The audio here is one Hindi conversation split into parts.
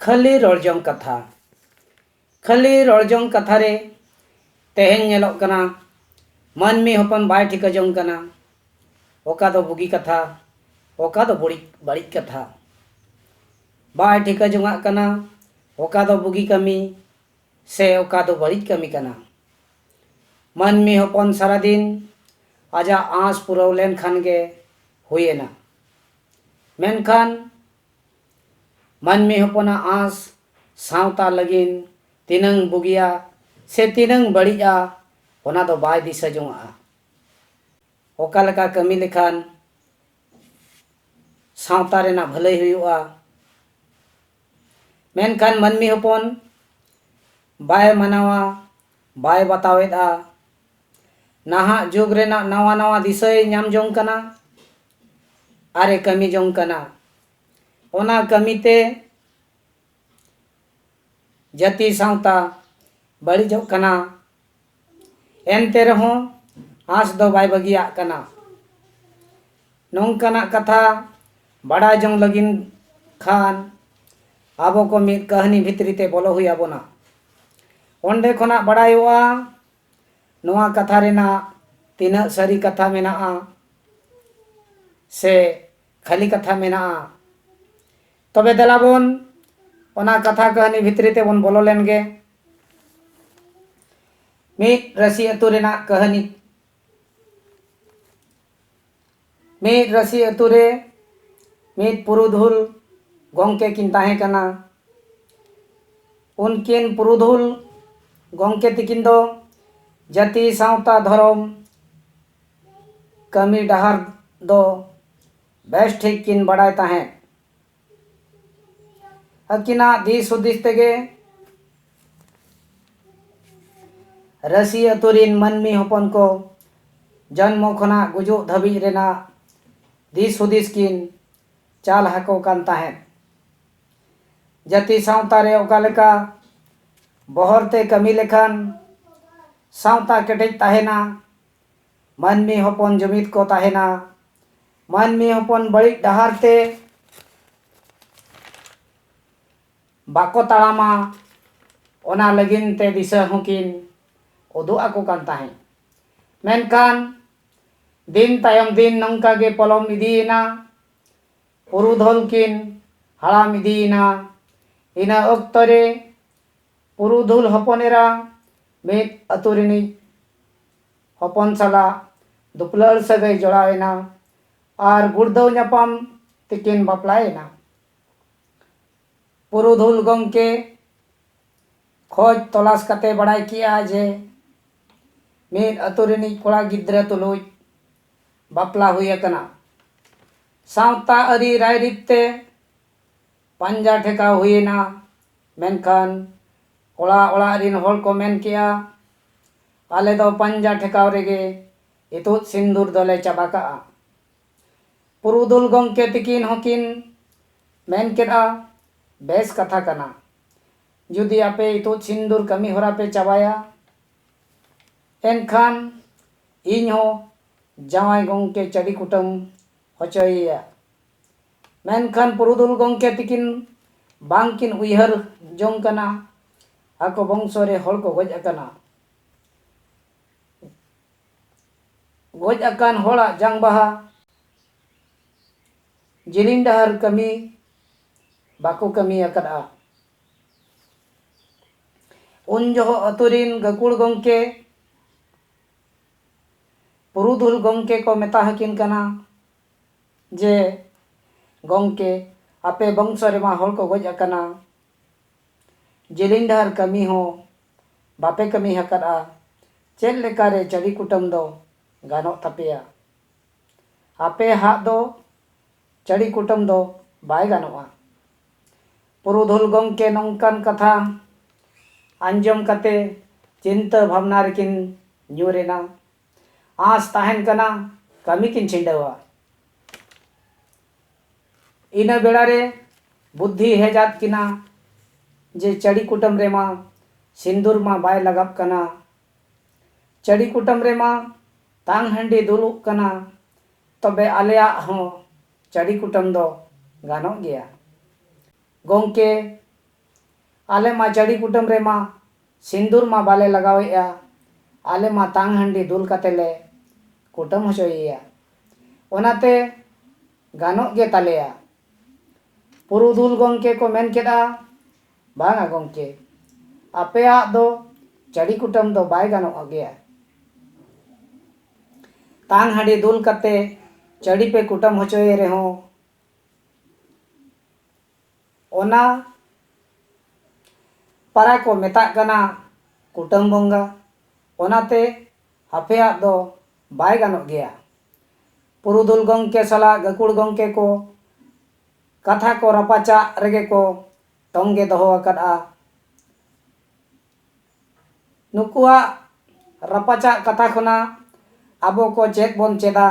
खाली रड़जों कथा कथा रे तेहें नेलोग कना मानमी हपन बाय ठिका जों कना ओका दो बुगी कथा ओका दो बड़ी कथा बाय ठिका जोंगा कना ओका दो बुगी कमी से ओका दो बड़ी कमी कना मानमी हपन सारा दिन आजा आस पुराव लेन खान गे हुएना मेनखान मानमी हपना आस सावता लगिन तिनंग बुगिया से तिनंग बड़िया ओना दो बाय दिशा जोंगा ओका लका कमी लेखान सावता रेना भलाई हुआ मेनखान मानमी हपन बाय मनावा बाय बतावेदा नाहा जुग रेना नवा नवा दिशा नाम जों कना आरे कमी जों कना ओना कमीते जाति सावता बड़ी जो कना एनते रहो आस दो बाय बगिया कना नोंकना कथा बड़ा जों लगिन खान आबो को मिद कहानी भितरी ते बोलो हुई आबोना ओंडे खोना बड़ायुआ नोआ कथा रेना तीना सारी कथा मेना से खाली कथा मेना तबे दलाबोन ओना कथा कहानी भितरी ते बोन बोलो लेनगे मिद रसी अतु रेना कहानी मिद रसी अतु रे मिद पुरुधुल गोंके किन ताहे कना उनकिन पुरुधुल गोंके तिकिन दो जाति सावता धर्म कमी डहार दो बेस ठीक किन बड़ाय ताहे अकिना दिस हुदिस तेगे रसी अतुरिन मानमी हपन को जन्म खना गुजु धबी रेना दिस हुदिस किन चाल हाको कान ताहे जाति सावता रे ओका लेका बहरते कमी लेखान सावता केटेज ताहेना मानमी हपन जुमिद को ताहेना मानमी हपन बड़ी डहार ते बाको तालामा ओना लगिन ते दिशा हुकिन उदु आको कान ताहे मेनखान दिन तायम दिन नंका गे पलम इदीना पुरुधल किन हाड़ाम इदीना इना अक्तरे पुरुधुल हपनेरा मिद अतुरिनी हपन साला दुपलर सगै जोड़ावेना आर गुड़दौ ᱧᱟᱯᱟᱢ तिकिन बापलायना पुरुधुल गोंके खोज तलाश कते बड़ाय किया जे मिद अतुरिनी कोड़ा गिद्रा तुलुज बापला हुई अकना सावता अरी रायरिते पंजा ठेका हुईना मेनखान कोड़ा ओड़ा रिन होल को मेन किया आले दो पंजा ठेकाव रेगे इतुत सिंदूर दोले चाबाका पुरुधुल गोंके तिकिन हकिन मेन केदा बेस कथा कना जुदी आपे इतुत सिंदूर कमी होरा पे चाबाया एनखान इन हो जावाई गोंके चड़ी कुटम होचोइया मेनखान पुरुधुल गोंके तिकिन बांकिन उयहर जों कना आको बंशो रे हर को गज अकना गज अकान होड़ा जांग बाहा जिलिन डहर कमी बाको कमी अकदा उन जो अतुरिन गकुड़ गोंके पुरुधुल गोंके को मेता हकिन कना जे गोंके आपे बंशो रे मा हर को गज अकना जिलिन डहर कमी हो बापे कमी हकदा चेल लेकारे चड़ी कुटम दो गानो तपिया आपे हाथ दो चड़ी कुटम दो बाय गानोआ पुरुधुल गोंके नौकान कथा आंजम कते चिंता भावना रेकिन न्यूरेना आस ताहेन कना कमी किन छिंडवा इना बेड़ा रे बुद्धि हेजात किना जे चड़ी कुटम रे मा सिंदूर मा बाय लगाप कना चड़ी कुटम रे मा तांग हंडी दुलुक कना तबे आलेया हो चड़ी कुटम दो गानो गया गोंके आले मा चड़ी कुटुम रे मा सिंदूर मा बाले लगावेया आले मा तांग हंडी दुल कते ले कुटुम होचोयेया ओनाते गानोग गे तालेया पुरुधुल गंके को मेन केदा बांगा गंके आपेया दो चड़ी कुटुम दो बाय गानोग गया तांग हंडी दुल कते चड़ी पे कुटुम होचोये रेहो ओना पारा को मेता कना कुटुम बंगा ओनाते आपेया दो बाय गानोग गया पुरुधुल गंके सला गकुड़ गंके को कथा को रपाचा रेगे को तोंगे दोहो अकदा नुकुआ रपाचा कथा खना आबो को चेक बोन चेदा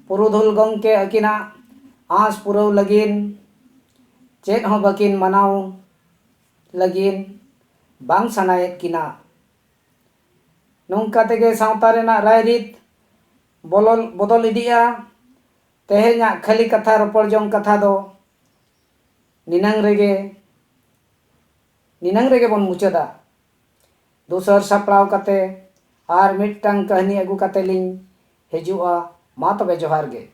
पुरुधुल गंके अकिना आस पुरव लगिन चेक हो बकिन मनाव लगिन बांग सनायत किना नोंका तेगे सावता रेना रायरीत बदल इदिया तेहेኛ खाली कथा रपड़ जों कथा दो निनंग रेगे बन मुचादा दूसर सपड़ाव कते आर मिटटांग कहानी अगू कते लिंग हिजुआ मा तबे जोहार गे।